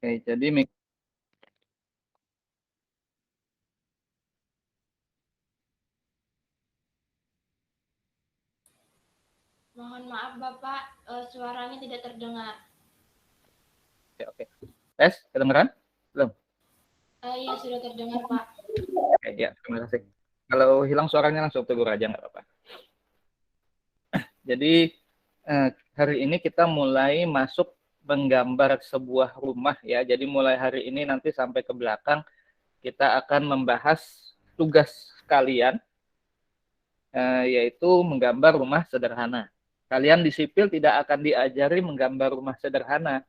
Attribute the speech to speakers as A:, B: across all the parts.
A: Oke, jadi
B: Mohon maaf Bapak, suaranya tidak terdengar.
A: oke. Tes, kedengeran? Belum?
B: Iya sudah terdengar Pak.
A: Oke, ya, terima kasih. Kalau hilang suaranya langsung tegur aja, nggak apa-apa. Jadi, hari ini kita mulai masuk menggambar sebuah rumah ya. Jadi mulai hari ini nanti sampai ke belakang, kita akan membahas tugas kalian, yaitu menggambar rumah sederhana. Kalian di sipil tidak akan diajari menggambar rumah sederhana.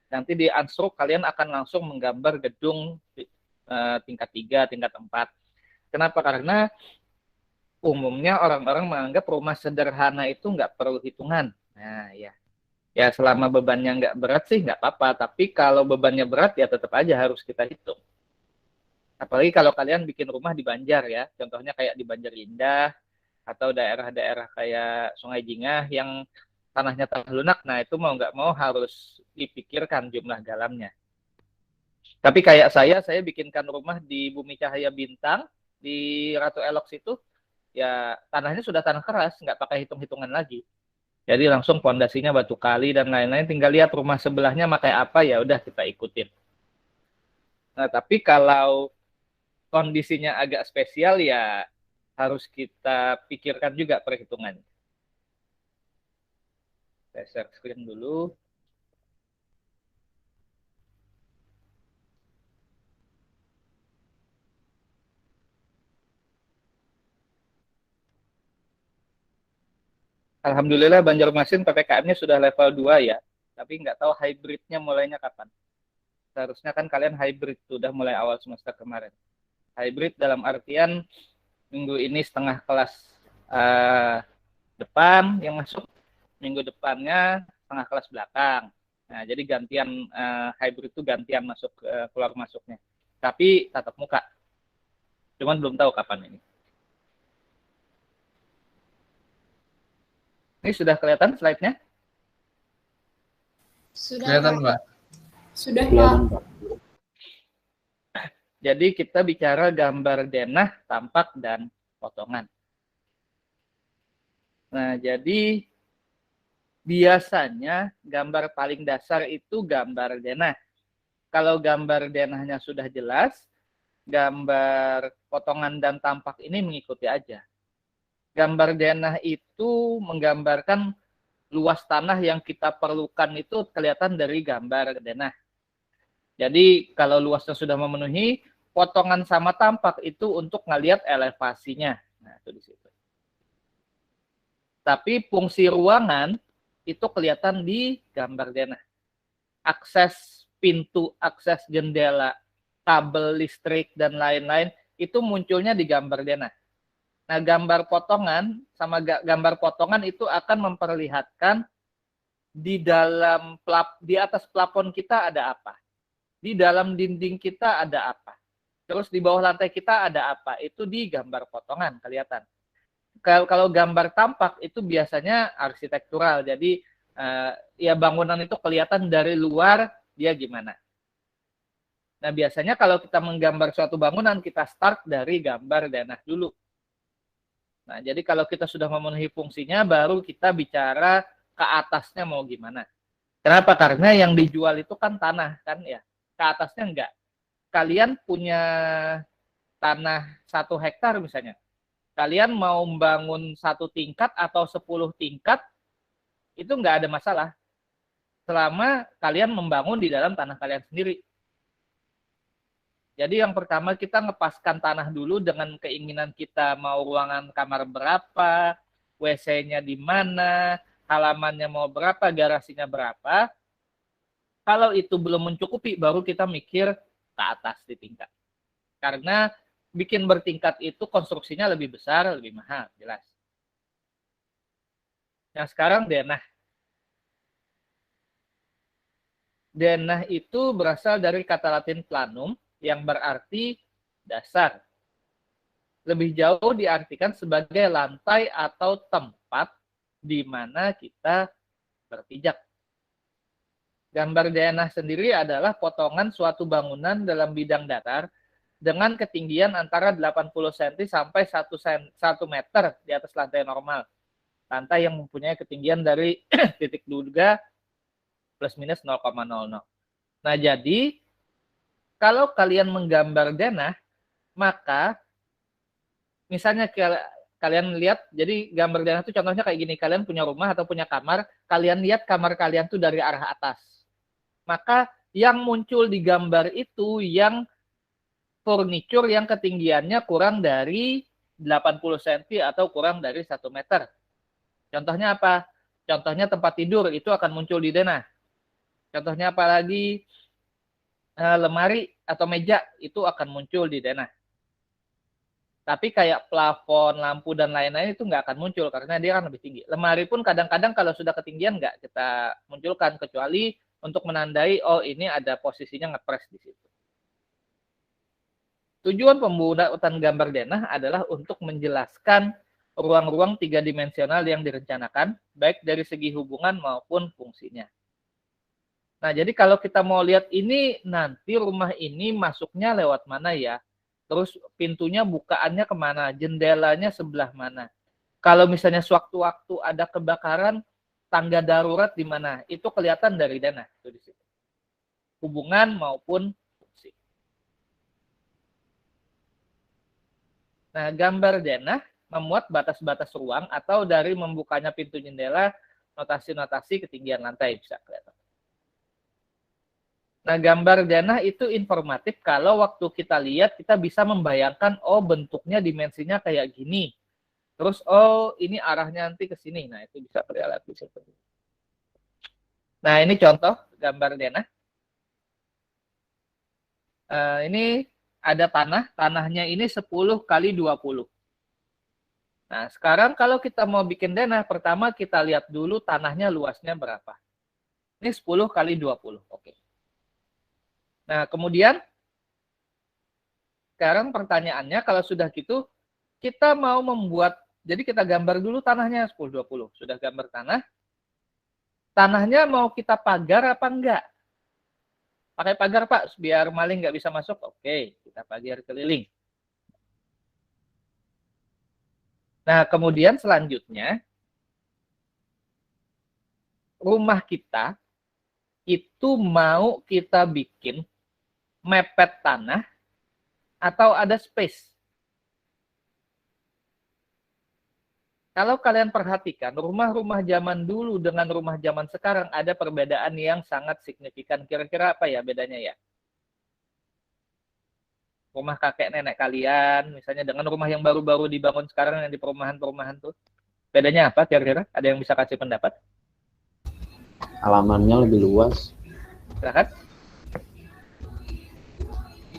A: Nanti di Anstruk kalian akan langsung menggambar gedung tingkat 3, tingkat 4. Kenapa? Karena umumnya orang-orang menganggap rumah sederhana itu nggak perlu hitungan. Nah, ya. Ya, selama bebannya nggak berat sih nggak apa-apa. Tapi kalau bebannya berat, ya tetap aja harus kita hitung. Apalagi kalau kalian bikin rumah di Banjar ya. Contohnya kayak di Banjar Indah, atau daerah-daerah kayak Sungai Jingah yang tanahnya tanah lunak. Nah, itu mau nggak mau harus dipikirkan jumlah galamnya. Tapi kayak saya bikinkan rumah di Bumi Cahaya Bintang, di Ratu Elok situ, ya tanahnya sudah tanah keras, nggak pakai hitung-hitungan lagi. Jadi langsung pondasinya batu kali dan lain-lain, tinggal lihat rumah sebelahnya pakai apa, ya udah kita ikutin. Nah, tapi kalau kondisinya agak spesial, ya harus kita pikirkan juga perhitungannya. Saya share screen dulu. Alhamdulillah Banjarmasin PPKM-nya sudah level 2 ya, tapi nggak tahu hybridnya mulainya kapan. Seharusnya kan kalian hybrid sudah mulai awal semester kemarin. Hybrid dalam artian minggu ini setengah kelas depan yang masuk, minggu depannya setengah kelas belakang. Nah, jadi gantian hybrid itu gantian masuk keluar masuknya. Tapi tatap muka. Cuman belum tahu kapan ini. Ini sudah kelihatan slide-nya?
B: Sudah
C: Kelihatan,
B: Pak.
C: Pak.
B: Sudah Pak.
A: Jadi kita bicara gambar denah, tampak, dan potongan. Nah, jadi biasanya gambar paling dasar itu gambar denah. Kalau gambar denahnya sudah jelas, gambar potongan dan tampak ini mengikuti aja. Gambar denah itu menggambarkan luas tanah yang kita perlukan itu kelihatan dari gambar denah. Jadi kalau luasnya sudah memenuhi, potongan sama tampak itu untuk ngelihat elevasinya. Nah, itu di situ. Tapi fungsi ruangan itu kelihatan di gambar denah. Akses pintu, akses jendela, kabel listrik, dan lain-lain, itu munculnya di gambar denah. Nah, gambar potongan sama gambar potongan itu akan memperlihatkan di dalam di atas plafon kita ada apa, di dalam dinding kita ada apa, terus di bawah lantai kita ada apa. Itu di gambar potongan kelihatan. Kalau gambar tampak itu biasanya arsitektural, jadi ya bangunan itu kelihatan dari luar dia gimana. Nah, biasanya kalau kita menggambar suatu bangunan, kita start dari gambar denah dulu. Nah, jadi kalau kita sudah memenuhi fungsinya, baru kita bicara ke atasnya mau gimana. Kenapa? Karena yang dijual itu kan tanah, kan ya. Ke atasnya enggak. Kalian punya tanah 1 hektar misalnya. Kalian mau membangun 1 tingkat atau 10 tingkat, itu enggak ada masalah. Selama kalian membangun di dalam tanah kalian sendiri. Jadi yang pertama kita ngepaskan tanah dulu dengan keinginan kita mau ruangan kamar berapa, WC-nya di mana, halamannya mau berapa, garasinya berapa. Kalau itu belum mencukupi, baru kita mikir ke atas di tingkat. Karena bikin bertingkat itu konstruksinya lebih besar, lebih mahal, jelas. Nah sekarang denah. Denah itu berasal dari kata Latin planum, yang berarti dasar. Lebih jauh diartikan sebagai lantai atau tempat di mana kita berpijak. Gambar denah sendiri adalah potongan suatu bangunan dalam bidang datar dengan ketinggian antara 80 cm sampai 1 meter di atas lantai normal. Lantai yang mempunyai ketinggian dari titik duga plus minus 0,00. Nah, jadi kalau kalian menggambar denah, maka misalnya kalian lihat, jadi gambar denah itu contohnya kayak gini, kalian punya rumah atau punya kamar, kalian lihat kamar kalian tuh dari arah atas. Maka yang muncul di gambar itu yang furniture yang ketinggiannya kurang dari 80 cm atau kurang dari 1 meter. Contohnya apa? Contohnya tempat tidur itu akan muncul di denah. Contohnya apa lagi? Lemari atau meja itu akan muncul di denah. Tapi kayak plafon, lampu, dan lain-lain itu nggak akan muncul karena dia kan lebih tinggi. Lemari pun kadang-kadang kalau sudah ketinggian nggak kita munculkan, kecuali untuk menandai, oh ini ada posisinya ngepres di situ. Tujuan pembuatan gambar denah adalah untuk menjelaskan ruang-ruang 3-dimensional yang direncanakan, baik dari segi hubungan maupun fungsinya. Nah, jadi kalau kita mau lihat ini, nanti rumah ini masuknya lewat mana ya? Terus pintunya bukaannya kemana? Jendelanya sebelah mana? Kalau misalnya sewaktu-waktu ada kebakaran, tangga darurat di mana? Itu kelihatan dari denah. Itu di situ. Hubungan maupun fungsi. Nah, gambar denah memuat batas-batas ruang atau dari membukanya pintu jendela, notasi-notasi ketinggian lantai bisa kelihatan. Nah, gambar denah itu informatif kalau waktu kita lihat, kita bisa membayangkan, oh bentuknya dimensinya kayak gini. Terus, oh ini arahnya nanti ke sini. Nah, itu bisa terlihat di situ. Nah, ini contoh gambar denah. Ini ada tanah. Tanahnya ini 10 kali 20. Nah, sekarang kalau kita mau bikin denah, pertama kita lihat dulu tanahnya luasnya berapa. Ini 10 kali 20. Oke. Nah, kemudian sekarang pertanyaannya kalau sudah gitu, kita mau membuat, jadi kita gambar dulu tanahnya 10-20. Sudah gambar tanah. Tanahnya mau kita pagar apa enggak? Pakai pagar, Pak, biar maling nggak bisa masuk. Oke, kita pagar keliling. Nah, kemudian selanjutnya, rumah kita itu mau kita bikin mepet tanah atau ada space. Kalau kalian perhatikan, rumah-rumah zaman dulu dengan rumah zaman sekarang ada perbedaan yang sangat signifikan. Kira-kira apa ya bedanya ya? Rumah kakek nenek kalian, misalnya dengan rumah yang baru-baru dibangun sekarang yang di perumahan-perumahan tuh. Bedanya apa kira-kira? Ada yang bisa kasih pendapat?
C: Halamannya lebih luas.
A: Silakan.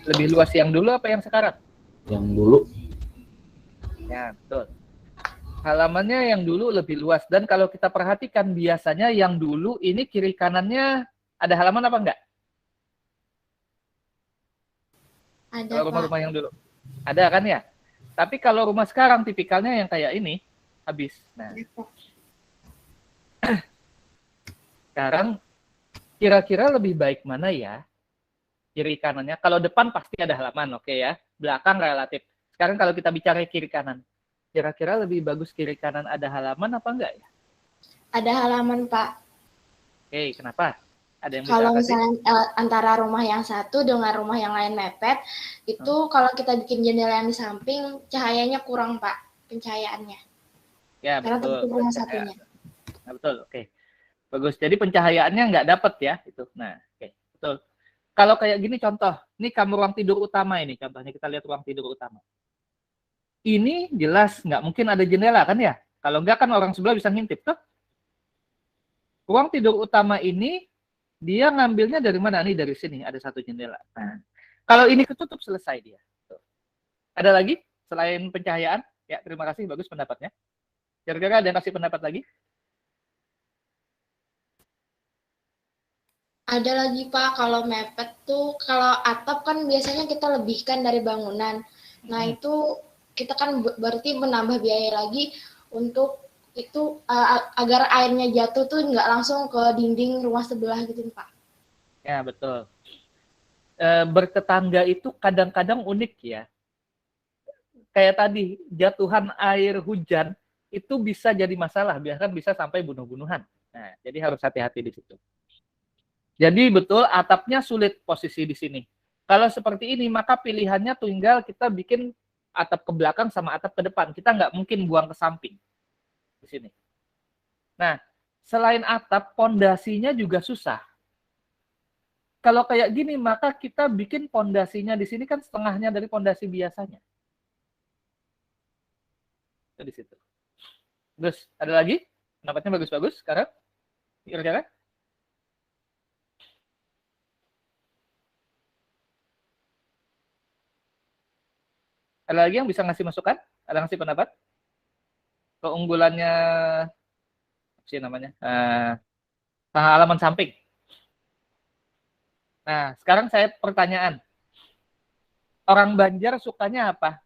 A: Lebih luas yang dulu apa yang sekarang?
C: Yang dulu.
A: Ya, betul. Halamannya yang dulu lebih luas. Dan kalau kita perhatikan, biasanya yang dulu ini kiri kanannya ada halaman apa enggak?
B: Ada,
A: Kalau
B: Pak.
A: rumah-rumah yang dulu. Ada kan ya? Tapi kalau rumah sekarang tipikalnya yang kayak ini, habis. Nah, sekarang kira-kira lebih baik mana ya? Kiri kanannya. Kalau depan pasti ada halaman, oke ya. Belakang relatif. Sekarang kalau kita bicara kiri kanan, kira-kira lebih bagus kiri kanan ada halaman apa enggak ya?
B: Ada halaman, Pak.
A: Oke, kenapa? Ada yang bisa
B: Kalau
A: kasih?
B: misalnya antara rumah yang satu dengan rumah yang lain mepet, itu kalau kita bikin jendela yang di samping, cahayanya kurang, Pak, pencahayaannya.
A: Ya,
B: Karena
A: betul.
B: tertutup rumah satunya.
A: Nah, betul, oke. Bagus. Jadi pencahayaannya nggak dapet ya, itu. Nah, oke, betul. Kalau kayak gini contoh, ini kamar ruang tidur utama ini, contohnya kita lihat ruang tidur utama. Ini jelas nggak mungkin ada jendela kan ya? Kalau nggak kan orang sebelah bisa ngintip tuh. Ruang tidur utama ini dia ngambilnya dari mana? Nih dari sini ada satu jendela. Nah, kalau ini ketutup selesai dia. Tuh. Ada lagi selain pencahayaan? Ya, terima kasih, bagus pendapatnya. Kira-kira ada yang kasih pendapat lagi?
B: Ada lagi, Pak, kalau mepet tuh, kalau atap kan biasanya kita lebihkan dari bangunan. Nah, itu kita kan berarti menambah biaya lagi untuk itu agar airnya jatuh tuh nggak langsung ke dinding rumah sebelah gitu, Pak.
A: Ya, betul. Bertetangga itu kadang-kadang unik ya. Kayak tadi, jatuhan air hujan itu bisa jadi masalah, bahkan bisa sampai bunuh-bunuhan. Nah, jadi harus hati-hati di situ. Jadi betul atapnya sulit posisi di sini. Kalau seperti ini, maka pilihannya tinggal kita bikin atap ke belakang sama atap ke depan. Kita nggak mungkin buang ke samping di sini. Nah, selain atap, pondasinya juga susah. Kalau kayak gini, maka kita bikin pondasinya di sini kan setengahnya dari pondasi biasanya. Itu di situ. Terus, ada lagi? Pendapatnya bagus-bagus sekarang? Kira-kira? Ada lagi yang bisa ngasih masukan? Ada ngasih pendapat? Keunggulannya, apa sih namanya? Halaman samping. Nah, sekarang saya pertanyaan. Orang Banjar sukanya apa?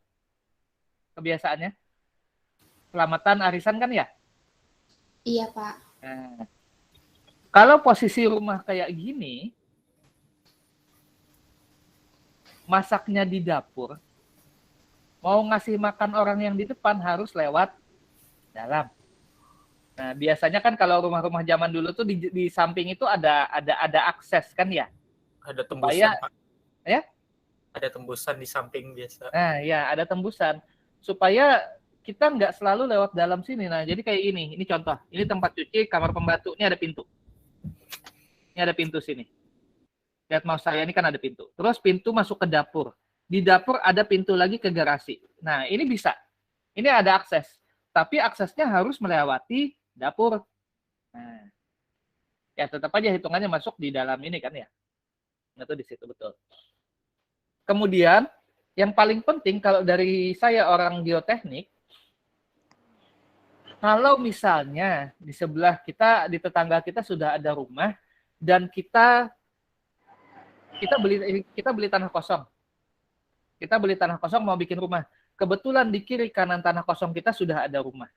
A: Kebiasaannya? Selamatan, arisan kan ya?
B: Iya, Pak.
A: Nah, kalau posisi rumah kayak gini, masaknya di dapur, mau ngasih makan orang yang di depan harus lewat dalam. Nah, biasanya kan kalau rumah-rumah zaman dulu tuh di samping itu ada akses kan ya?
D: Ada tembusan,
A: Supaya,
D: Pak.
A: ya?
D: Ada tembusan di samping biasa.
A: Nah, ya ada tembusan. Supaya kita nggak selalu lewat dalam sini. Nah, jadi kayak ini contoh. Ini tempat cuci, kamar pembantu. Ini ada pintu. Ini ada pintu sini. Lihat mouse saya, ini kan ada pintu. Terus pintu masuk ke dapur. Di dapur ada pintu lagi ke garasi. Nah, ini bisa. Ini ada akses. Tapi aksesnya harus melewati dapur. Nah, ya tetap aja hitungannya masuk di dalam ini kan ya. Itu di situ betul. Kemudian, yang paling penting kalau dari saya orang geoteknik, kalau misalnya di sebelah kita, di tetangga kita sudah ada rumah dan kita beli tanah kosong. Kita beli tanah kosong mau bikin rumah. Kebetulan di kiri kanan tanah kosong kita sudah ada rumah.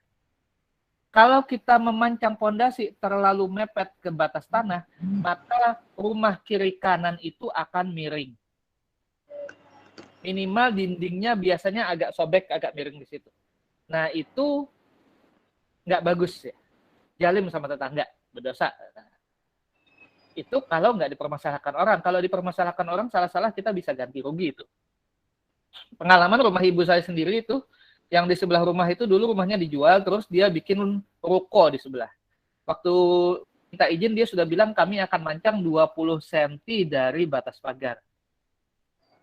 A: Kalau kita memancang pondasi terlalu mepet ke batas tanah, maka rumah kiri kanan itu akan miring. Minimal dindingnya biasanya agak sobek, agak miring di situ. Nah, itu nggak bagus ya. Jalim sama tetangga, berdosa. Itu kalau nggak dipermasalahkan orang. Kalau dipermasalahkan orang, salah-salah kita bisa ganti rugi itu. Pengalaman rumah ibu saya sendiri itu, yang di sebelah rumah itu dulu rumahnya dijual, terus dia bikin ruko di sebelah. Waktu minta izin, dia sudah bilang kami akan mancang 20 cm dari batas pagar.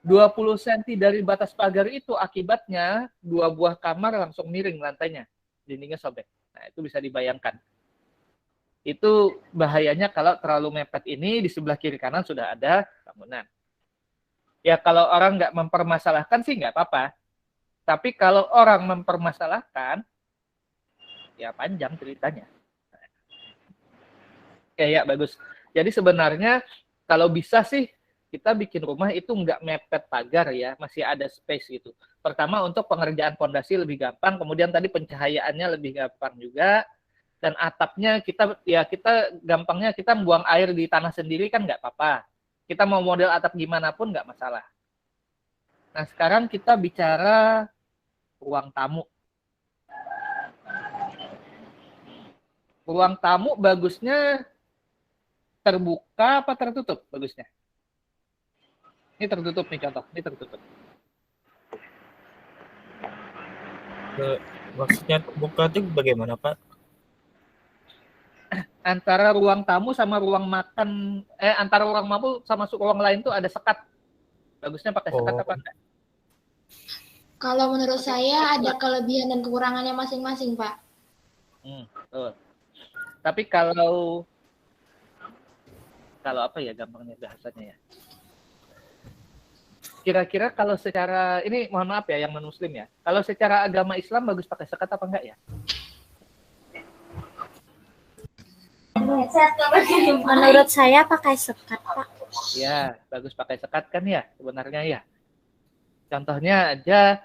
A: 20 cm dari batas pagar itu akibatnya 2 buah kamar langsung miring lantainya. Dindingnya sobek. Nah, itu bisa dibayangkan. Itu bahayanya kalau terlalu mepet ini, di sebelah kiri kanan sudah ada bangunan. Ya kalau orang nggak mempermasalahkan sih nggak apa-apa. Tapi kalau orang mempermasalahkan, ya panjang ceritanya. Ya bagus. Jadi sebenarnya kalau bisa sih kita bikin rumah itu nggak mepet pagar ya, masih ada space gitu. Pertama untuk pengerjaan fondasi lebih gampang, kemudian tadi pencahayaannya lebih gampang juga, dan atapnya kita gampangnya kita buang air di tanah sendiri kan nggak apa-apa. Kita mau model atap gimana pun nggak masalah. Nah sekarang kita bicara ruang tamu. Ruang tamu bagusnya terbuka apa tertutup bagusnya? Ini tertutup nih contoh, ini tertutup.
D: Maksudnya terbuka itu bagaimana, Pak?
A: Antara ruang tamu sama ruang makan, antara ruang tamu sama ruang lain tuh ada sekat. Bagusnya pakai sekat apa enggak?
B: Kalau menurut saya ada kelebihan dan kekurangannya masing-masing, Pak.
A: Betul. Tapi kalau apa ya gampangnya bahasanya ya? Kira-kira kalau secara, ini mohon maaf ya yang non-muslim ya, kalau secara agama Islam bagus pakai sekat apa enggak ya?
E: Menurut saya pakai sekat, Pak.
A: Ya, bagus pakai sekat kan ya sebenarnya ya. Contohnya aja,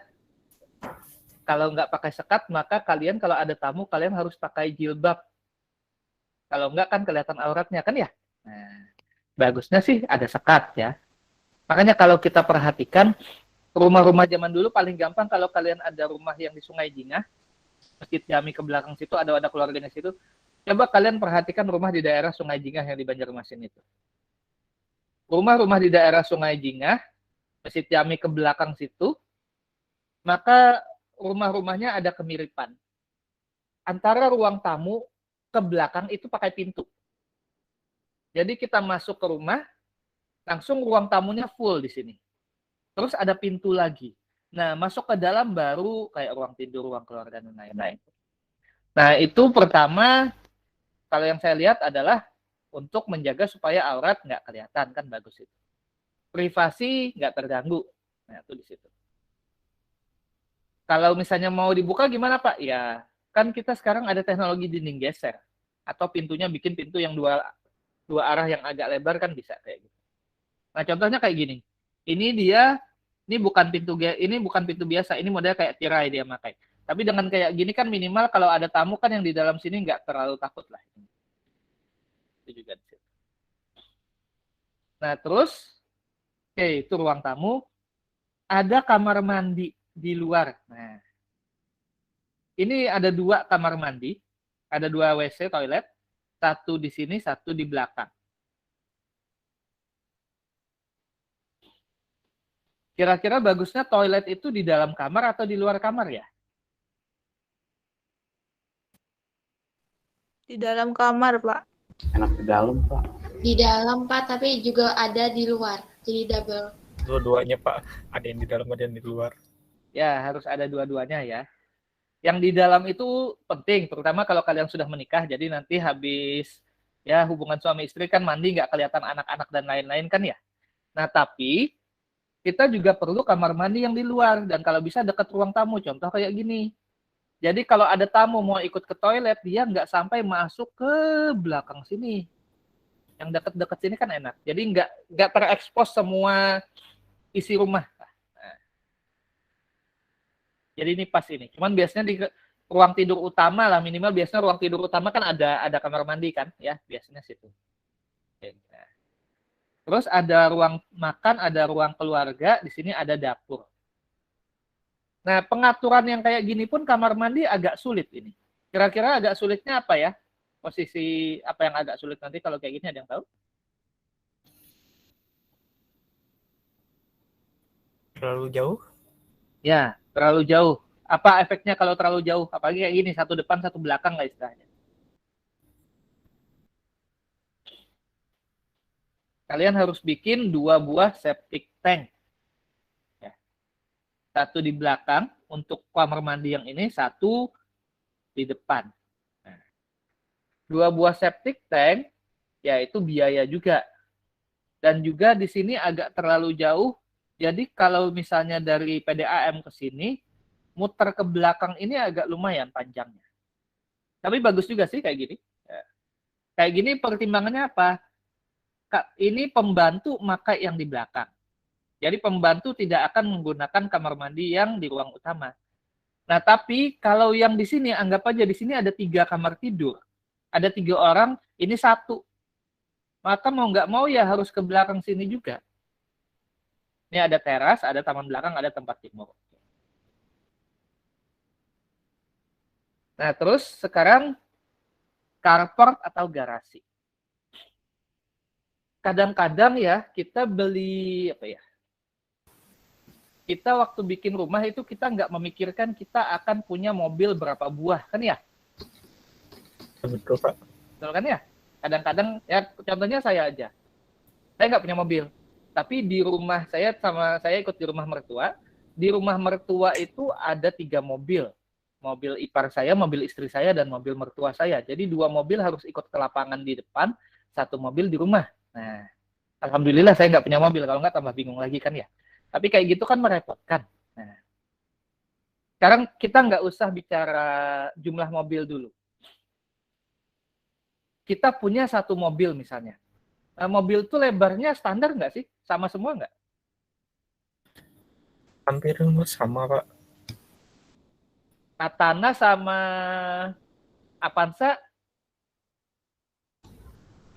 A: kalau nggak pakai sekat, maka kalian kalau ada tamu, kalian harus pakai jilbab. Kalau nggak kan kelihatan auratnya kan ya. Nah, Bagusnya sih ada sekat ya. Makanya kalau kita perhatikan rumah-rumah zaman dulu paling gampang kalau kalian ada rumah yang di Sungai Jingah, Masjid Jami ke belakang situ ada keluarganya situ. Coba kalian perhatikan rumah di daerah Sungai Jingah yang di Banjarmasin itu. Rumah-rumah di daerah Sungai Jingah, Masjid Jami ke belakang situ, maka rumah-rumahnya ada kemiripan. Antara ruang tamu ke belakang itu pakai pintu. Jadi kita masuk ke rumah, langsung ruang tamunya full di sini. Terus ada pintu lagi. Nah, masuk ke dalam baru kayak ruang tidur, ruang keluarga, dan lain-lain. Nah, itu pertama, kalau yang saya lihat adalah untuk menjaga supaya aurat nggak kelihatan, kan bagus itu. Privasi nggak terganggu. Nah, itu di situ. Kalau misalnya mau dibuka gimana, Pak? Ya, kan kita sekarang ada teknologi dinding geser. Atau pintunya bikin pintu yang dua arah yang agak lebar kan bisa kayak gitu. Nah, contohnya kayak gini. Ini bukan pintu biasa, ini model kayak tirai dia pakai. Tapi dengan kayak gini kan minimal kalau ada tamu kan yang di dalam sini nggak terlalu takut lah. Itu juga di situ. Nah, terus itu ruang tamu, ada kamar mandi di luar. Nah, ini ada 2 kamar mandi, ada 2 WC toilet, satu di sini, satu di belakang. Kira-kira bagusnya toilet itu di dalam kamar atau di luar kamar ya?
F: Di dalam kamar, Pak.
C: Enak di dalam, Pak.
B: Di dalam, Pak, tapi juga ada di luar. Jadi double.
D: Dua-duanya, Pak. Ada yang di dalam, ada yang di luar.
A: Ya, harus ada dua-duanya ya. Yang di dalam itu penting, terutama kalau kalian sudah menikah, jadi nanti habis ya hubungan suami istri kan mandi nggak kelihatan anak-anak dan lain-lain kan ya. Nah, tapi kita juga perlu kamar mandi yang di luar, dan kalau bisa dekat ruang tamu, contoh kayak gini. Jadi kalau ada tamu mau ikut ke toilet, dia nggak sampai masuk ke belakang sini. Yang dekat-dekat sini kan enak. Jadi nggak terekspos semua isi rumah. Nah, jadi ini pas ini. Cuman biasanya di ruang tidur utama lah, minimal biasanya ruang tidur utama kan ada kamar mandi kan, ya biasanya situ. Nah. Terus ada ruang makan, ada ruang keluarga, di sini ada dapur. Nah, pengaturan yang kayak gini pun kamar mandi agak sulit ini. Kira-kira agak sulitnya apa ya? Posisi apa yang agak sulit nanti kalau kayak gini, ada yang tahu?
D: Terlalu jauh?
A: Ya, terlalu jauh. Apa efeknya kalau terlalu jauh? Apalagi kayak gini, satu depan, satu belakang lah istilahnya. Kalian harus bikin 2 buah septic tank. Ya. Satu di belakang untuk kamar mandi yang ini, satu di depan. Nah, 2 buah septic tank, ya itu biaya juga. Dan juga di sini agak terlalu jauh. Jadi kalau misalnya dari PDAM ke sini, muter ke belakang ini agak lumayan panjangnya. Tapi bagus juga sih kayak gini. Ya. Kayak gini pertimbangannya apa? Ini pembantu maka yang di belakang. Jadi pembantu tidak akan menggunakan kamar mandi yang di ruang utama. Nah, tapi kalau yang di sini, anggap aja di sini ada 3 kamar tidur. Ada 3 orang, ini 1. Maka mau nggak mau ya harus ke belakang sini juga. Ini ada teras, ada taman belakang, ada tempat timur. Nah, terus sekarang carport atau garasi. Kadang-kadang ya kita beli apa ya? Kita waktu bikin rumah itu kita nggak memikirkan kita akan punya mobil berapa buah kan ya?
D: Betul, Pak.
A: Betul kan ya? Kadang-kadang ya contohnya saya aja. Saya nggak punya mobil. Tapi di rumah saya saya ikut di rumah mertua. Di rumah mertua itu ada 3 mobil. Mobil ipar saya, mobil istri saya, dan mobil mertua saya. Jadi 2 mobil harus ikut ke lapangan di depan, 1 mobil di rumah. Nah, alhamdulillah saya nggak punya mobil. Kalau nggak tambah bingung lagi kan ya. Tapi kayak gitu kan merepotkan. Nah, sekarang kita nggak usah bicara jumlah mobil dulu. Kita punya 1 mobil misalnya. Nah, mobil itu lebarnya standar nggak sih? Sama semua nggak?
D: Hampir sama, Pak.
A: Katana sama Avanza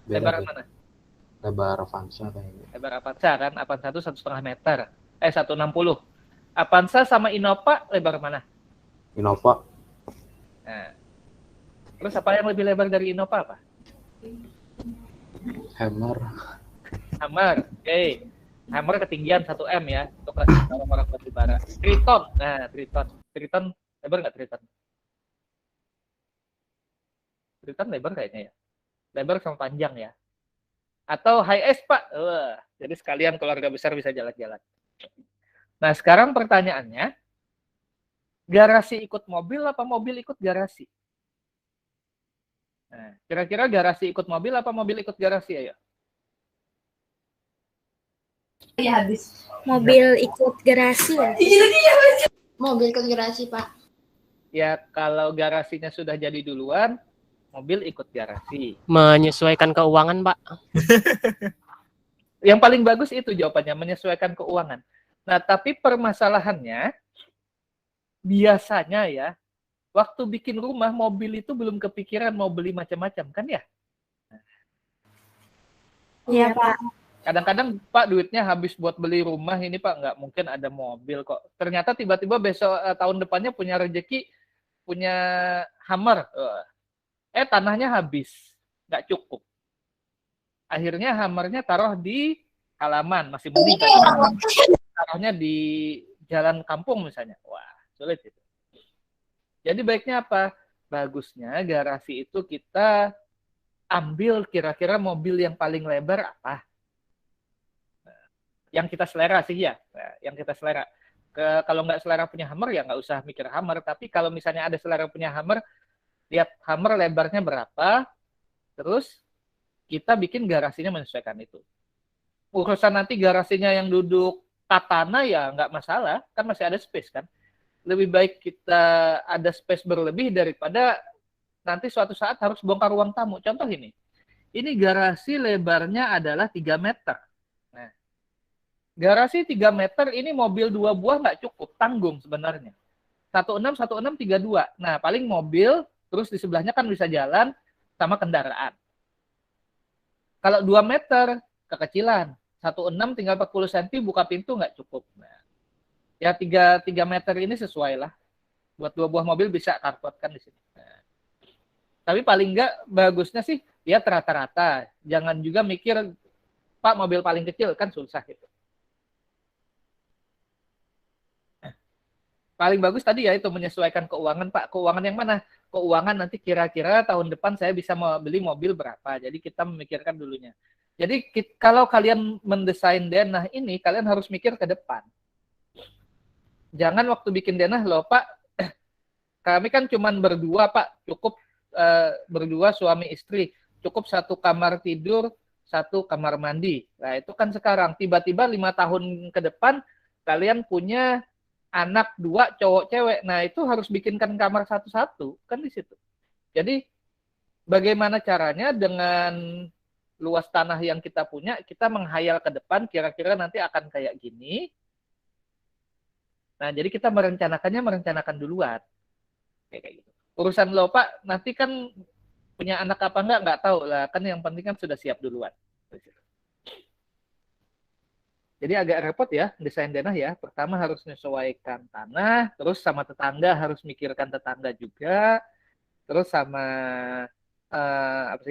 A: lebaran mana?
C: Lebar Avanza kayaknya.
A: Lebar Avanza kan, Avanza itu 1,5 meter. 160. Avanza sama Innova lebar mana?
C: Innova.
A: Nah, terus apa yang lebih lebar dari Innova apa?
C: Hammer.
A: Hammer. Oke. Hammer ketinggian 1 M ya. Untuk orang-orang batubara. Triton. Nah, Triton. Triton lebar nggak Triton? Triton lebar kayaknya ya. Lebar sama panjang ya. Atau high-S, Pak. Jadi sekalian keluarga besar bisa jalan-jalan. Nah, sekarang pertanyaannya, garasi ikut mobil apa mobil ikut garasi? Nah, kira-kira garasi ikut mobil apa mobil ikut garasi ya?
B: Ya habis.
E: Mobil ikut garasi ya?
B: Mobil ikut garasi, Pak.
A: Ya, kalau garasinya sudah jadi duluan, mobil ikut garasi.
F: Menyesuaikan keuangan, Pak.
A: Yang paling bagus itu jawabannya, menyesuaikan keuangan. Nah, tapi permasalahannya, biasanya ya, waktu bikin rumah, mobil itu belum kepikiran mau beli macam-macam, kan ya?
E: Iya, Pak.
A: Kadang-kadang, Pak, duitnya habis buat beli rumah, ini Pak, nggak mungkin ada mobil kok. Ternyata tiba-tiba besok, tahun depannya punya rezeki, punya Hummer. Tanahnya habis, nggak cukup. Akhirnya Hummernya taruh di halaman, masih mending kan? Taruhnya di jalan kampung misalnya. Wah, sulit itu. Jadi baiknya apa? Bagusnya garasi itu kita ambil kira-kira mobil yang paling lebar apa? Yang kita selera sih ya. Yang kita selera. Kalau nggak selera punya Hummer ya nggak usah mikir Hummer. Tapi kalau misalnya ada selera punya Hummer, lihat Hummer lebarnya berapa, terus kita bikin garasinya menyesuaikan itu. Urusan nanti garasinya yang duduk tatana ya nggak masalah, kan masih ada space kan. Lebih baik kita ada space berlebih daripada nanti suatu saat harus bongkar ruang tamu. Contoh ini garasi lebarnya adalah 3 meter. Nah, garasi 3 meter ini mobil 2 buah nggak cukup, tanggung sebenarnya. 16, 16, 32. Nah, paling mobil, terus di sebelahnya kan bisa jalan sama kendaraan. Kalau 2 meter, kekecilan. 16 tinggal 40 cm, buka pintu nggak cukup. Nah, ya 3 meter ini sesuai lah. Buat 2 buah mobil bisa carport kan di sini. Nah, tapi paling nggak bagusnya sih lihat rata-rata. Jangan juga mikir, Pak, mobil paling kecil, kan susah gitu. Paling bagus tadi ya itu menyesuaikan keuangan, Pak. Keuangan yang mana? Keuangan nanti kira-kira tahun depan saya bisa beli mobil berapa. Jadi kita memikirkan dulunya. Jadi kalau kalian mendesain denah ini, kalian harus mikir ke depan. Jangan waktu bikin denah, loh Pak, kami kan cuma berdua Pak, cukup berdua suami istri, cukup 1 kamar tidur, 1 kamar mandi. Nah itu kan sekarang, tiba-tiba 5 tahun ke depan, kalian punya anak 2 cowok cewek. Nah itu harus bikinkan kamar satu-satu, kan di situ. Jadi bagaimana caranya dengan luas tanah yang kita punya, kita menghayal ke depan, kira-kira nanti akan kayak gini. Nah, jadi kita merencanakan duluan. Kayak gitu. Urusan lo, Pak, nanti kan punya anak apa nggak tahu lah. Kan yang penting kan sudah siap duluan. Jadi agak repot ya, desain denah ya. Pertama harus menyesuaikan tanah, terus sama tetangga harus mikirkan tetangga juga, terus sama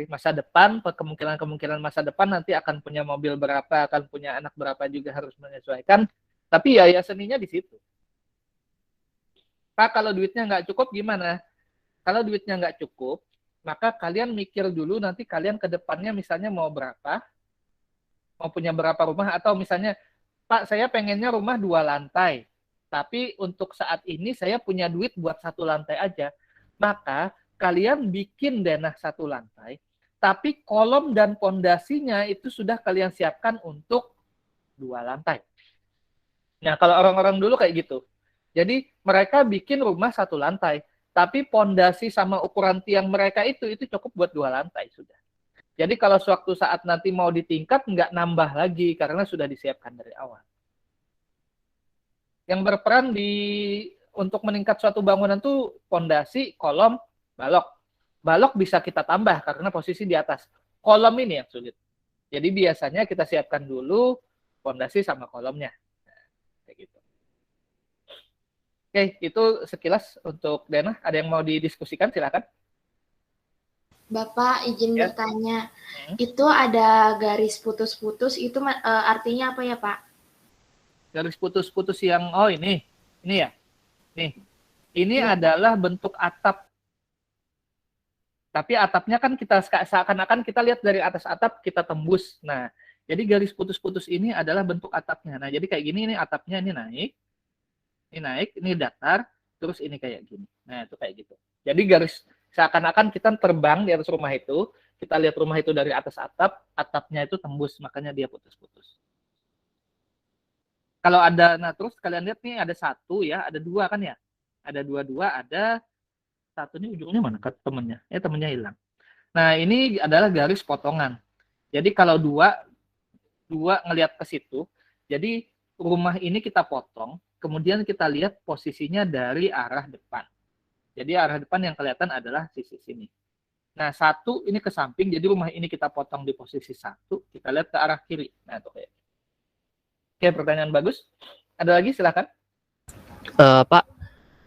A: masa depan, kemungkinan masa depan nanti akan punya mobil berapa, akan punya anak berapa juga harus menyesuaikan. Tapi ya seninya di situ. Pak, kalau duitnya nggak cukup gimana? Kalau duitnya nggak cukup, maka kalian mikir dulu nanti kalian ke depannya misalnya mau berapa, mau punya berapa rumah, atau misalnya, Pak, saya pengennya rumah 2 lantai, tapi untuk saat ini saya punya duit buat 1 lantai aja. Maka kalian bikin denah 1 lantai, tapi kolom dan pondasinya itu sudah kalian siapkan untuk 2 lantai. Nah, kalau orang-orang dulu kayak gitu. Jadi mereka bikin rumah 1 lantai, tapi pondasi sama ukuran tiang mereka itu cukup buat 2 lantai sudah. Jadi kalau suatu saat nanti mau ditingkat, nggak nambah lagi karena sudah disiapkan dari awal. Yang berperan untuk meningkat suatu bangunan tuh pondasi, kolom, balok. Balok bisa kita tambah karena posisi di atas. Kolom ini yang sulit. Jadi biasanya kita siapkan dulu fondasi sama kolomnya. Nah, kayak gitu. Oke, itu sekilas untuk Dena. Ada yang mau didiskusikan? Silakan.
B: Bapak izin
A: Ya.
B: bertanya, itu ada garis putus-putus, itu artinya apa ya Pak?
A: Garis putus-putus yang, oh ini ya. Nih, ini
B: Iya.
A: adalah bentuk atap. Tapi atapnya kan kita seakan-akan kita lihat dari atas atap, kita tembus. Nah, jadi garis putus-putus ini adalah bentuk atapnya. Nah, jadi kayak gini, ini atapnya ini naik, ini datar, terus ini kayak gini. Nah, itu kayak gitu. Jadi garis seakan-akan kita terbang di atas rumah itu, kita lihat rumah itu dari atas atap, atapnya itu tembus, makanya dia putus-putus. Kalau ada, nah terus kalian lihat nih ada satu ya, ada dua kan ya? Ada dua-dua, ada satu ini ujungnya mana temennya? Temennya hilang. Nah, ini adalah garis potongan. Jadi kalau dua ngelihat ke situ, jadi rumah ini kita potong, kemudian kita lihat posisinya dari arah depan. Jadi arah depan yang kelihatan adalah sisi sini. Nah, satu ini ke samping, jadi rumah ini kita potong di posisi satu, kita lihat ke arah kiri. Nah, itu kayak. Oke, pertanyaan bagus. Ada lagi, silakan.
F: Pak,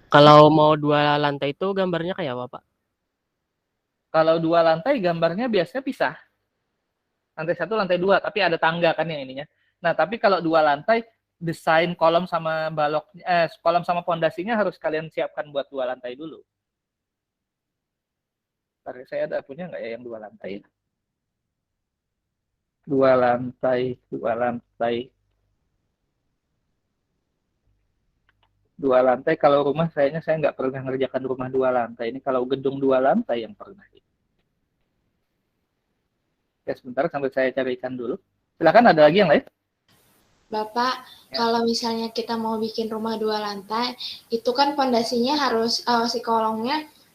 F: kalau mau 2 lantai itu gambarnya kayak apa, Pak?
A: Kalau 2 lantai gambarnya biasanya pisah. Lantai 1, lantai 2, tapi ada tangga kan yang ininya. Nah, tapi kalau 2 lantai, desain kolom sama kolom sama pondasinya harus kalian siapkan buat 2 lantai dulu. Bentar, saya ada punya nggak ya yang 2 lantai? 2 lantai. 2 lantai, kalau rumah saya nggak pernah ngerjakan rumah 2 lantai. Ini kalau gedung 2 lantai yang pernah. Ya, sebentar sambil saya carikan dulu. Silakan, ada lagi yang lain?
B: Bapak, kalau misalnya kita mau bikin rumah 2 lantai, itu kan fondasinya harus,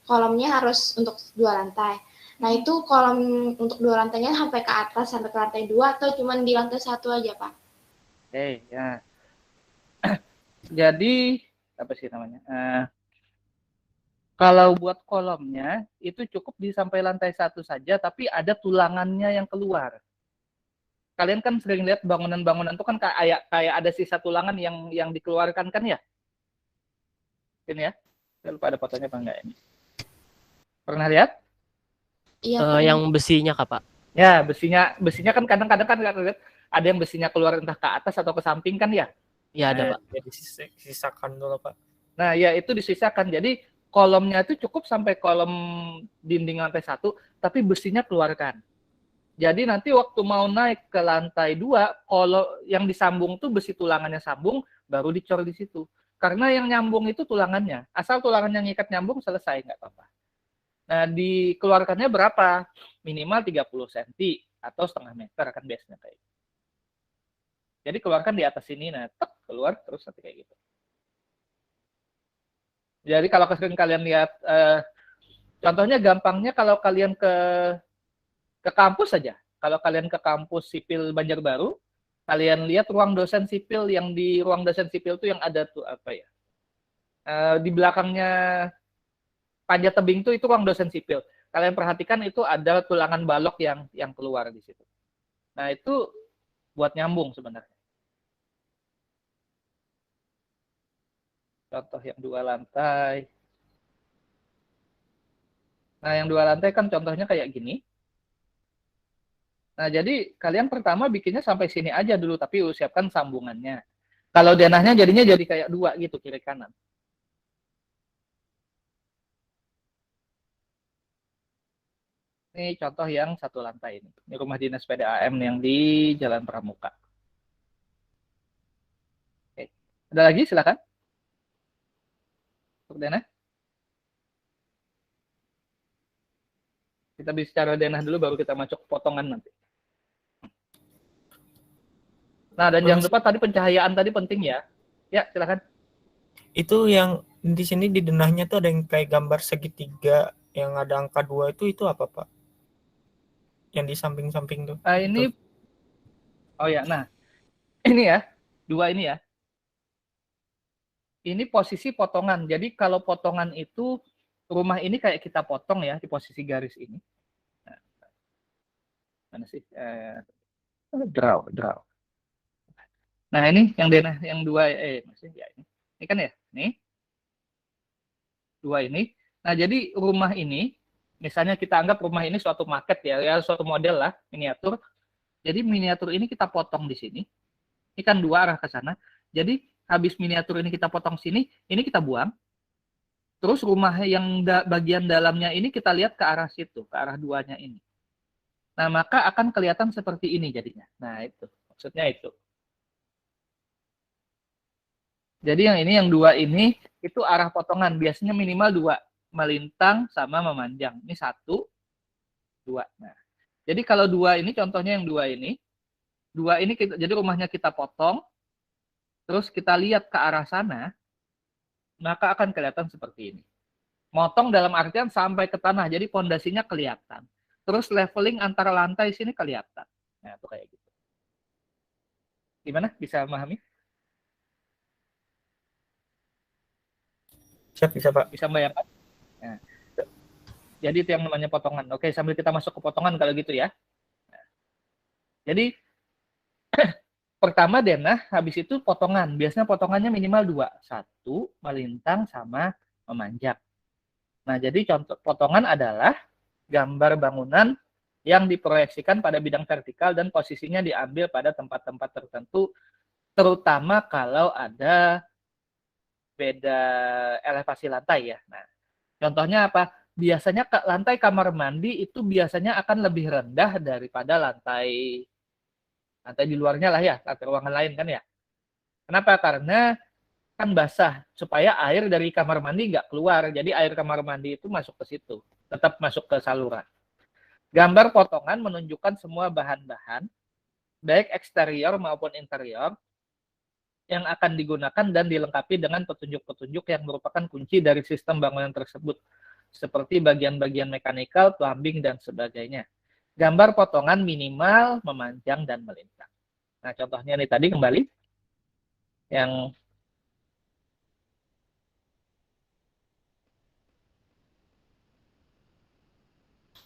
B: kolomnya harus untuk 2 lantai. Nah, itu kolom untuk 2 lantainya sampai ke atas, sampai ke lantai 2, atau cuma di lantai 1 aja, Pak?
A: Oke, ya. Jadi, apa sih namanya? Kalau buat kolomnya, itu cukup di sampai lantai 1 saja, tapi ada tulangannya yang keluar. Kalian kan sering lihat bangunan-bangunan itu kan kayak ada sisa tulangan yang dikeluarkan kan ya? Ini ya. Saya lupa ada fotonya apa enggak ini. Pernah lihat?
B: Iya,
F: Yang besinya, Kak, Pak?
A: Ya, besinya kan kadang-kadang kan lihat ada yang besinya keluar entah ke atas atau ke samping kan ya?
F: Ya, ada, Pak.
D: Ya disisakan dulu, Pak.
A: Nah, ya itu disisakan. Jadi kolomnya itu cukup sampai kolom dinding lantai 1, tapi besinya keluarkan. Jadi nanti waktu mau naik ke lantai 2, kalau yang disambung tuh besi tulangannya sambung, baru dicor di situ. Karena yang nyambung itu tulangannya. Asal tulangannya ngikat nyambung, selesai, nggak apa-apa. Nah, dikeluarkannya berapa? Minimal 30 cm atau setengah meter kan biasanya kayak gitu. Jadi keluarkan di atas sini, nah tek, keluar terus nanti kayak gitu. Jadi kalau sering kalian lihat, contohnya gampangnya kalau kalian ke kampus saja. Kalau kalian ke kampus sipil Banjarbaru, kalian lihat ruang dosen sipil, yang di ruang dosen sipil itu yang ada tuh apa ya? Di belakangnya panjat tebing itu ruang dosen sipil. Kalian perhatikan itu ada tulangan balok yang keluar di situ. Nah, itu buat nyambung sebenarnya. Contoh yang 2 lantai. Nah, yang 2 lantai kan contohnya kayak gini. Nah, jadi kalian pertama bikinnya sampai sini aja dulu, tapi siapkan sambungannya. Kalau denahnya jadinya jadi kayak 2 gitu, kiri kanan. Ini contoh yang 1 lantai ini. Ini rumah dinas PDAM yang di Jalan Pramuka. Oke. Ada lagi, silakan. Untuk denah. Kita bicara denah dulu, baru kita masuk potongan nanti. Nah, dan jangan lupa tadi pencahayaan tadi penting ya. Ya, silakan.
D: Itu yang di sini di denahnya tuh ada yang kayak gambar segitiga yang ada angka 2 itu apa, Pak? Yang di samping-samping tuh.
A: Ini oh ya, nah. Ini ya, 2 ini ya. Ini posisi potongan. Jadi kalau potongan itu rumah ini kayak kita potong ya di posisi garis ini. Nah, mana sih? Draw. Nah, ini yang denah yang dua maksudnya ya ini. Ini kan ya? Nih. Dua ini. Nah, jadi rumah ini misalnya kita anggap rumah ini suatu market ya suatu model lah, miniatur. Jadi miniatur ini kita potong di sini. Ini kan dua arah ke sana. Jadi habis miniatur ini kita potong sini, ini kita buang. Terus rumah yang bagian dalamnya ini kita lihat ke arah situ, ke arah duanya ini. Nah, maka akan kelihatan seperti ini jadinya. Nah, itu. Maksudnya itu. Jadi yang ini, yang dua ini, itu arah potongan. Biasanya minimal dua. Melintang sama memanjang. Ini satu, dua. Nah, jadi kalau dua ini, contohnya yang dua ini jadi rumahnya kita potong, terus kita lihat ke arah sana, maka akan kelihatan seperti ini. Motong dalam artian sampai ke tanah, jadi pondasinya kelihatan. Terus leveling antara lantai sini kelihatan. Nah, itu kayak gitu. Gimana? Bisa memahami?
D: Bisa Pak.
A: Bisa membayangkan? Nah, jadi itu yang namanya potongan. Oke, sambil kita masuk ke potongan kalau gitu ya. Nah, jadi pertama denah, habis itu potongan. Biasanya potongannya minimal dua. Satu, melintang sama memanjang. Nah, jadi contoh potongan adalah gambar bangunan yang diproyeksikan pada bidang vertikal dan posisinya diambil pada tempat-tempat tertentu, terutama kalau ada beda elevasi lantai ya. Nah, contohnya apa? Biasanya lantai kamar mandi itu biasanya akan lebih rendah daripada lantai di luarnya lah ya, lantai ruangan lain kan ya. Kenapa? Karena kan basah, supaya air dari kamar mandi nggak keluar. Jadi air kamar mandi itu masuk ke situ, tetap masuk ke saluran. Gambar potongan menunjukkan semua bahan-bahan, baik eksterior maupun interior, yang akan digunakan dan dilengkapi dengan petunjuk-petunjuk yang merupakan kunci dari sistem bangunan tersebut, seperti bagian-bagian mekanikal, plumbing, dan sebagainya. Gambar potongan minimal, memanjang, dan melintang. Nah, contohnya nih tadi kembali, yang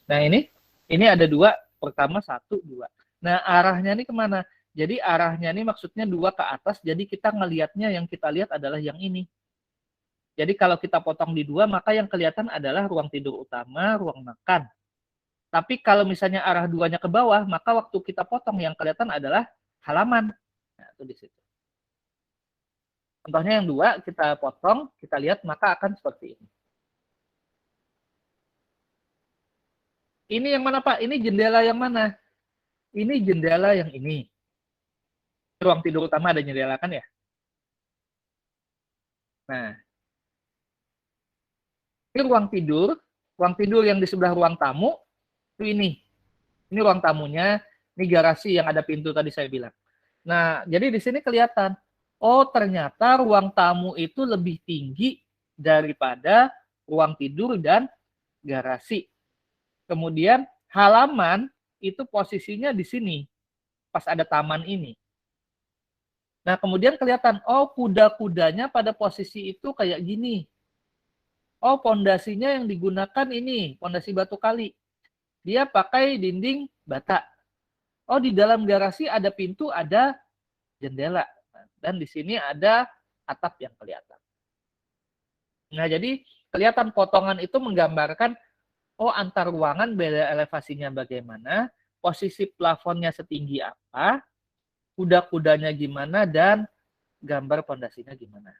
A: nah ini ada dua, pertama satu, dua. Nah, arahnya nih kemana? Jadi arahnya nih maksudnya dua ke atas, jadi kita ngelihatnya yang kita lihat adalah yang ini. Jadi kalau kita potong di dua, maka yang kelihatan adalah ruang tidur utama, ruang makan. Tapi kalau misalnya arah duanya ke bawah, maka waktu kita potong yang kelihatan adalah halaman. Nah, itu di situ. Contohnya yang dua, kita potong, kita lihat, maka akan seperti ini. Ini yang mana Pak? Ini jendela yang mana? Ini jendela yang ini. Ruang tidur utama ada jendela kan ya? Nah, ini ruang tidur yang di sebelah ruang tamu, itu ini. Ini ruang tamunya, ini garasi yang ada pintu tadi saya bilang. Nah, jadi di sini kelihatan, oh ternyata ruang tamu itu lebih tinggi daripada ruang tidur dan garasi. Kemudian halaman itu posisinya di sini, pas ada taman ini. Nah, kemudian kelihatan, oh kuda-kudanya pada posisi itu kayak gini. Oh, pondasinya yang digunakan ini, pondasi batu kali. Dia pakai dinding bata. Oh, di dalam garasi ada pintu, ada jendela. Dan di sini ada atap yang kelihatan. Nah, jadi kelihatan potongan itu menggambarkan, oh antar ruangan beda elevasinya bagaimana, posisi plafonnya setinggi apa, kuda-kudanya gimana, dan gambar pondasinya gimana.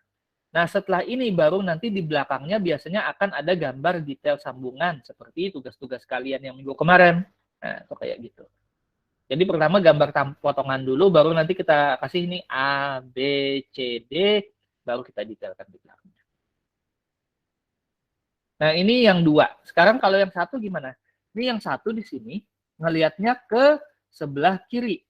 A: Nah, setelah ini baru nanti di belakangnya biasanya akan ada gambar detail sambungan seperti tugas-tugas kalian yang minggu kemarin. Nah, itu kayak gitu. Jadi pertama gambar potongan dulu, baru nanti kita kasih ini A, B, C, D, baru kita detailkan di belakangnya. Nah, ini yang dua. Sekarang kalau yang satu gimana? Ini yang satu di sini, ngelihatnya ke sebelah kiri.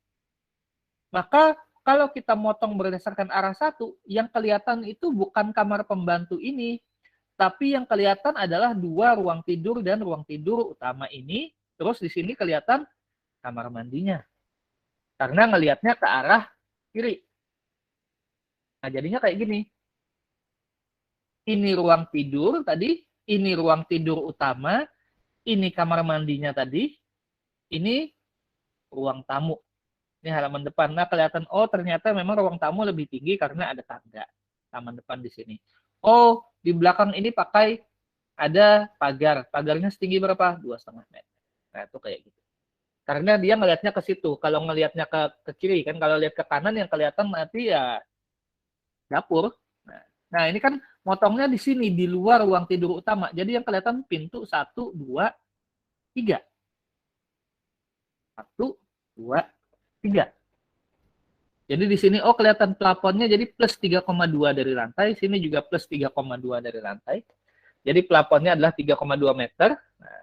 A: Maka kalau kita motong berdasarkan arah satu, yang kelihatan itu bukan kamar pembantu ini, tapi yang kelihatan adalah dua ruang tidur dan ruang tidur utama ini. Terus di sini kelihatan kamar mandinya. Karena ngelihatnya ke arah kiri. Nah, jadinya kayak gini. Ini ruang tidur tadi, ini ruang tidur utama, ini kamar mandinya tadi, ini ruang tamu. Ini halaman depan. Nah, kelihatan, oh ternyata memang ruang tamu lebih tinggi karena ada tangga. Halaman depan di sini. Oh, di belakang ini pakai ada pagar. Pagarnya setinggi berapa? 2,5 meter. Nah, itu kayak gitu. Karena dia ngelihatnya ke situ. Kalau ngelihatnya ke kiri, kan kalau lihat ke kanan yang kelihatan nanti ya dapur. Nah, ini kan motongnya di sini, di luar ruang tidur utama. Jadi yang kelihatan pintu 1, 2, 3. 1, 2, 3. Jadi di sini, oh kelihatan plafonnya jadi plus 3,2 dari lantai. Sini juga plus 3,2 dari lantai. Jadi plafonnya adalah 3,2 meter. Nah,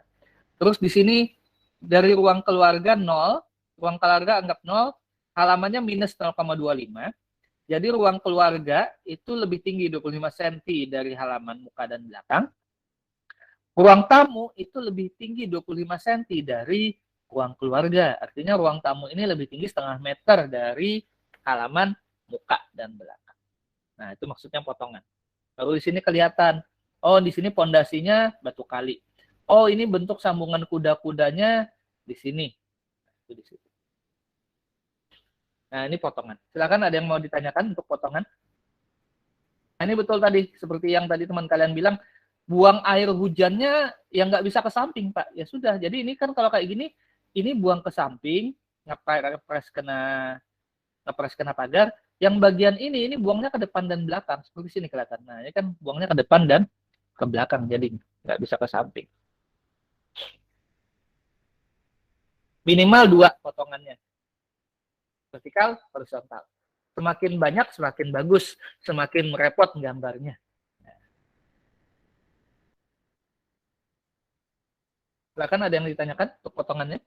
A: terus di sini dari ruang keluarga 0. Ruang keluarga anggap 0. Halamannya minus 0,25. Jadi ruang keluarga itu lebih tinggi 25 cm dari halaman muka dan belakang. Ruang tamu itu lebih tinggi 25 cm dari ruang keluarga. Artinya ruang tamu ini lebih tinggi setengah meter dari halaman muka dan belakang. Nah, itu maksudnya potongan. Lalu di sini kelihatan, oh di sini pondasinya batu kali. Oh, ini bentuk sambungan kuda-kudanya di sini. Itu di situ. Nah, ini potongan. Silakan ada yang mau ditanyakan untuk potongan? Nah, ini betul tadi, seperti yang tadi teman kalian bilang, buang air hujannya yang nggak bisa ke samping, Pak. Ya sudah, jadi ini kan kalau kayak gini, ini buang ke samping, ngepres kena pagar, yang bagian ini buangnya ke depan dan belakang, seperti sini kelihatan. Nah, ini kan buangnya ke depan dan ke belakang, jadi nggak bisa ke samping. Minimal 2 potongannya. Vertikal, horizontal. Semakin banyak, semakin bagus. Semakin repot gambarnya. Silakan ada yang ditanyakan untuk potongannya?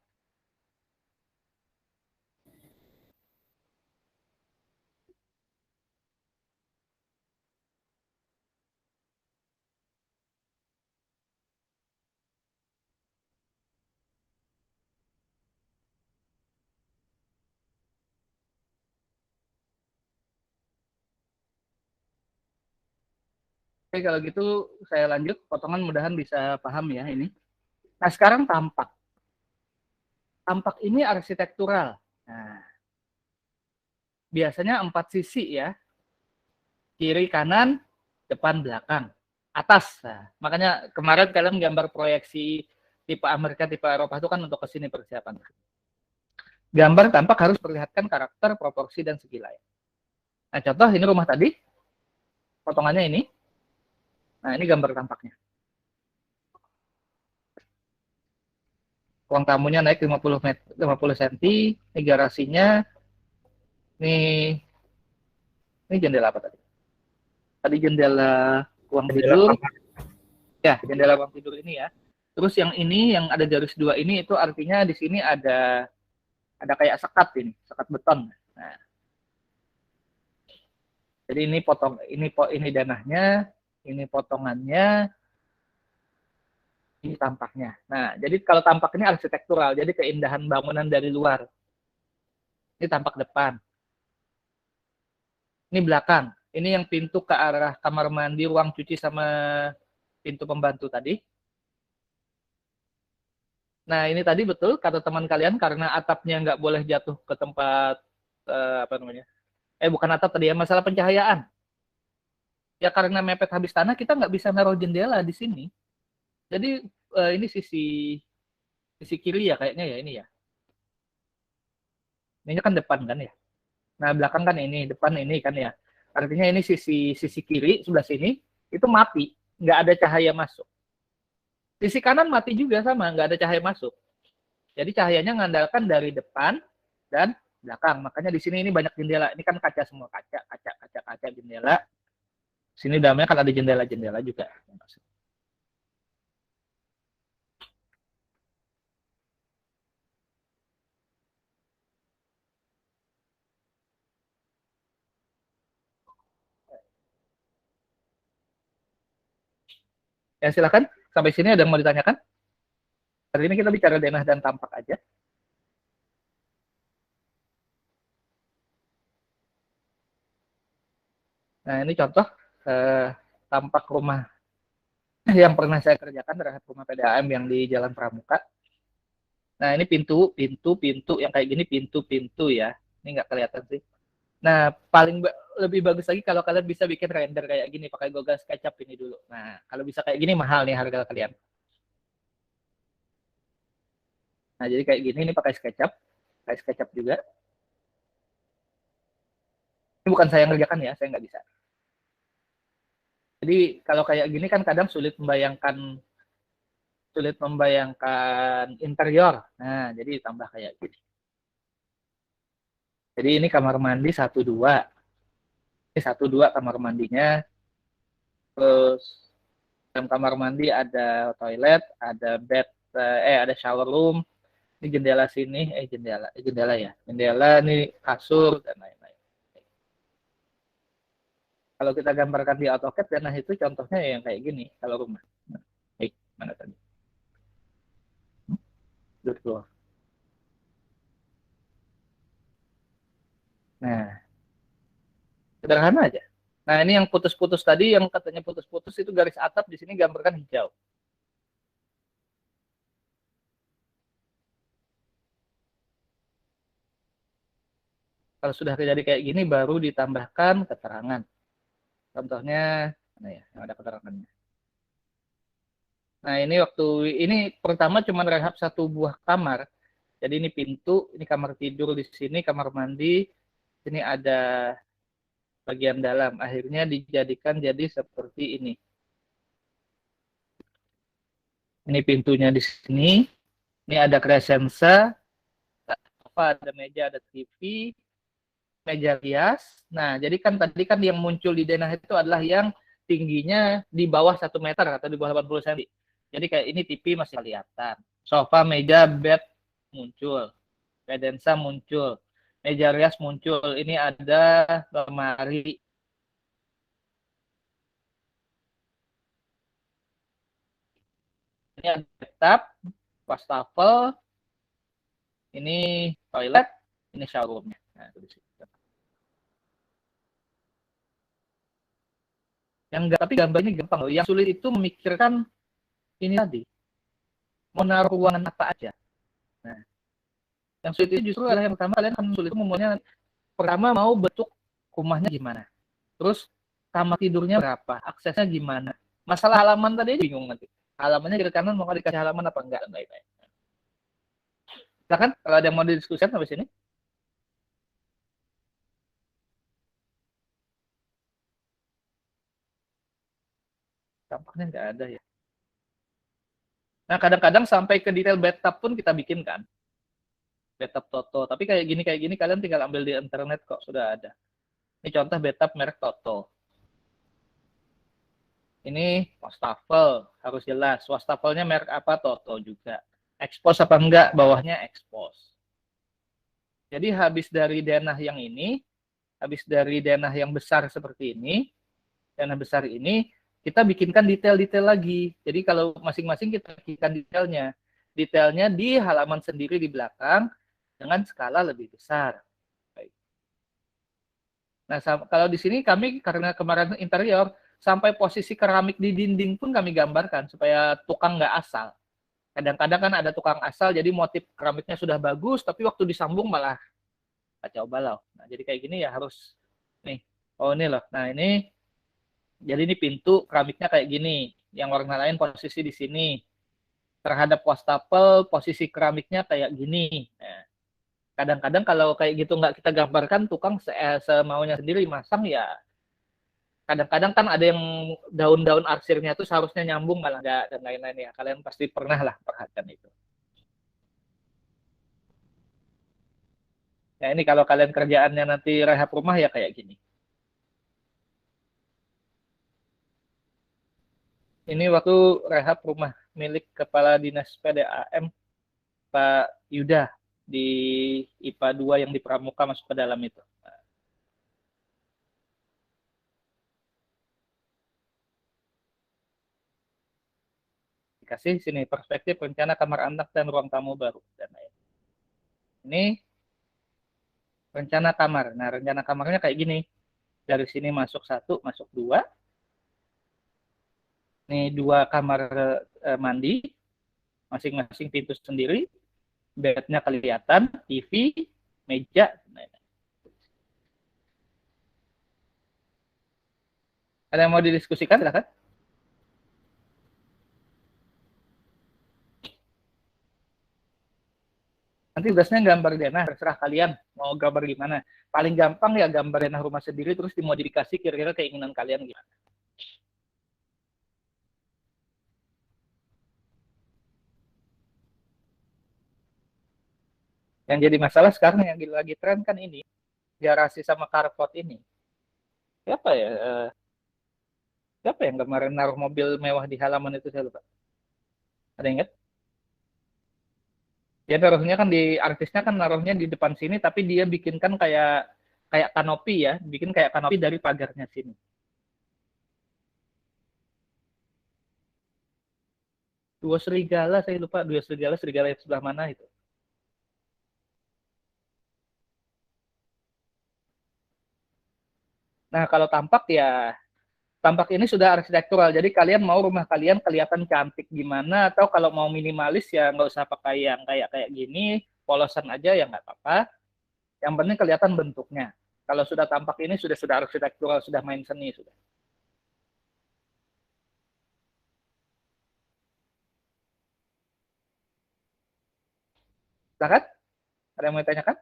A: Oke, kalau gitu saya lanjut. Potongan mudahan bisa paham ya ini. Nah, sekarang tampak. Tampak ini arsitektural. Nah, biasanya 4 sisi ya. Kiri, kanan, depan, belakang, atas. Nah, makanya kemarin kalian gambar proyeksi tipe Amerika, tipe Eropa itu kan untuk kesini persiapan. Gambar tampak harus perlihatkan karakter, proporsi, dan segi layar. Nah, contoh ini rumah tadi. Potongannya ini. Nah, ini gambar tampaknya. Ruang tamunya naik 50 cm. Ini garasinya. Ini jendela apa tadi? Tadi jendela ruang tidur. Ya, jendela ruang tidur ini ya. Terus yang ini, yang ada garis 2 ini, itu artinya di sini ada kayak sekat ini, sekat beton. Nah, jadi ini danahnya, ini potongannya, ini tampaknya. Nah, jadi kalau tampak ini arsitektural, jadi keindahan bangunan dari luar. Ini tampak depan. Ini belakang. Ini yang pintu ke arah kamar mandi, ruang cuci, sama pintu pembantu tadi. Nah, ini tadi betul kata teman kalian, karena atapnya nggak boleh jatuh ke tempat, bukan atap tadi ya, masalah pencahayaan. Ya karena mepet habis tanah, kita nggak bisa naruh jendela di sini. Jadi ini sisi kiri ya kayaknya ya ini ya. Ini kan depan kan ya. Nah, belakang kan ini, depan ini kan ya. Artinya ini sisi kiri sebelah sini itu mati, nggak ada cahaya masuk. Sisi kanan mati juga sama, nggak ada cahaya masuk. Jadi cahayanya mengandalkan dari depan dan belakang. Makanya di sini ini banyak jendela. Ini kan kaca semua, kaca jendela. Sini dalamnya kan ada jendela-jendela juga. Ya silakan, sampai sini ada yang mau ditanyakan? Hari ini kita bicara denah dan tampak aja. Nah, ini contoh tampak rumah yang pernah saya kerjakan terhadap rumah PDAM yang di Jalan Pramuka. Nah, ini pintu yang kayak gini pintu ya. Ini nggak kelihatan sih. Nah, lebih bagus lagi kalau kalian bisa bikin render kayak gini pakai Google SketchUp ini dulu. Nah, kalau bisa kayak gini mahal nih harga kalian. Nah, jadi kayak gini ini pakai SketchUp juga. Ini bukan saya yang ngerjakan ya, saya nggak bisa. Jadi kalau kayak gini kan kadang sulit membayangkan interior. Nah, jadi tambah kayak gini. Jadi ini kamar mandi 1-2. Ini 1-2 kamar mandinya. Terus dalam kamar mandi ada toilet, ada bed, ada shower room. Ini jendela sini, jendela ya. Jendela ini kasur dan lain-lain. Kalau kita gambarkan di AutoCAD, nah itu contohnya yang kayak gini kalau rumah. Nah, mana tadi? Floor. Nah, sederhana aja. Nah, ini yang putus-putus tadi, yang katanya putus-putus itu garis atap, di sini gambarkan hijau. Kalau sudah terjadi kayak gini, baru ditambahkan keterangan. Contohnya, mana ya, yang ada keterangannya. Nah, ini pertama cuma rehab 1 buah kamar. Jadi ini pintu, ini kamar tidur di sini, kamar mandi. Sini ada bagian dalam. Akhirnya dijadikan jadi seperti ini. Ini pintunya di sini. Ini ada kresensa, ada meja, ada TV, meja rias. Nah, jadi kan tadi kan yang muncul di denah itu adalah yang tingginya di bawah 1 meter atau di bawah 80 cm. Jadi kayak ini TV masih kelihatan. Sofa, meja, bed muncul. Kredensa muncul. Meja rias muncul. Ini ada lemari. Ini ada bathtub, wastafel, ini toilet, ini shower room-nya. Nah, itu di situ. Tapi gambarnya gampang loh. Yang sulit itu memikirkan ini tadi. Mau naruh ruangan apa aja. Nah, yang sulit itu justru adalah yang pertama, kalian akan sulit itu memulainya. Pertama mau bentuk rumahnya gimana. Terus kamar tidurnya berapa, aksesnya gimana. Masalah halaman tadi bingung nanti. Halamannya kiri kanan mau dikasih halaman apa enggak dan lain-lain. Silakan kalau ada yang mau didiskusikan sampai sini. Tampaknya nggak ada ya. Nah, kadang-kadang sampai ke detail bathtub pun kita bikin kan. Bathtub Toto. Tapi kayak gini kalian tinggal ambil di internet kok, sudah ada. Ini contoh bathtub merek Toto. Ini wastafel, harus jelas. Wastafelnya merek apa? Toto juga. Expose apa enggak? Bawahnya expose. Jadi habis dari denah yang ini, habis dari denah yang besar seperti ini, denah besar ini, kita bikinkan detail-detail lagi. Jadi kalau masing-masing kita bikinkan detailnya. Detailnya di halaman sendiri di belakang dengan skala lebih besar. Baik. Nah, kalau di sini kami karena kemarin interior, sampai posisi keramik di dinding pun kami gambarkan supaya tukang nggak asal. Kadang-kadang kan ada tukang asal, jadi motif keramiknya sudah bagus, tapi waktu disambung malah kacau balau. Nah, jadi kayak gini ya harus nih. Oh, ini loh. Nah, ini jadi ini pintu keramiknya kayak gini. Yang warna lain posisi di sini. Terhadap wastafel posisi keramiknya kayak gini. Nah, kadang-kadang kalau kayak gitu nggak kita gambarkan, tukang semaunya sendiri masang ya. Kadang-kadang kan ada yang daun-daun arsirnya itu seharusnya nyambung malah nggak dan lain-lain ya. Kalian pasti pernah lah perhatikan itu. Ya ini kalau kalian kerjaannya nanti rehab rumah ya kayak gini. Ini waktu rehab rumah milik Kepala Dinas PDAM Pak Yuda di IPA 2 yang di Pramuka masuk ke dalam itu. Kasih sini perspektif rencana kamar anak dan ruang tamu baru dan lain. Ini rencana kamar. Nah, rencana kamarnya kayak gini. Dari sini masuk 1, masuk 2. Ini 2 kamar mandi, masing-masing pintu sendiri. Bednya kelihatan, TV, meja. Ada yang mau didiskusikan, silakan. Nanti tugasnya gambar denah, terserah kalian mau gambar gimana. Paling gampang ya gambar denah rumah sendiri, terus dimodifikasi kira-kira keinginan kalian gimana. Yang jadi masalah sekarang yang lagi tren kan ini, garasi sama carport ini. Siapa ya? Siapa yang kemarin naruh mobil mewah di halaman itu, saya lupa. Ada yang ingat? Ya naruhnya kan di artisnya kan naruhnya di depan sini, tapi dia bikinkan kayak kanopi ya, bikin kayak kanopi dari pagarnya sini. Dua serigala, saya lupa dua serigala yang sebelah mana itu. Nah kalau tampak ini sudah arsitektural, jadi kalian mau rumah kalian kelihatan cantik gimana, atau kalau mau minimalis ya nggak usah pakai yang kayak gini, polosan aja ya nggak apa-apa. Yang penting kelihatan bentuknya. Kalau sudah tampak ini sudah arsitektural, sudah main seni sudah. Silakan. Ada yang mau ditanyakan?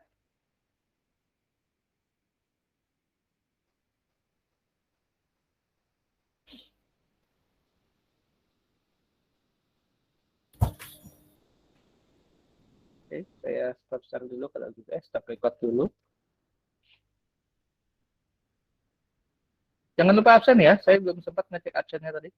A: Oke, saya stop share dulu kalau gitu. Stop record dulu. Jangan lupa absen ya, saya belum sempat ngecek absennya tadi.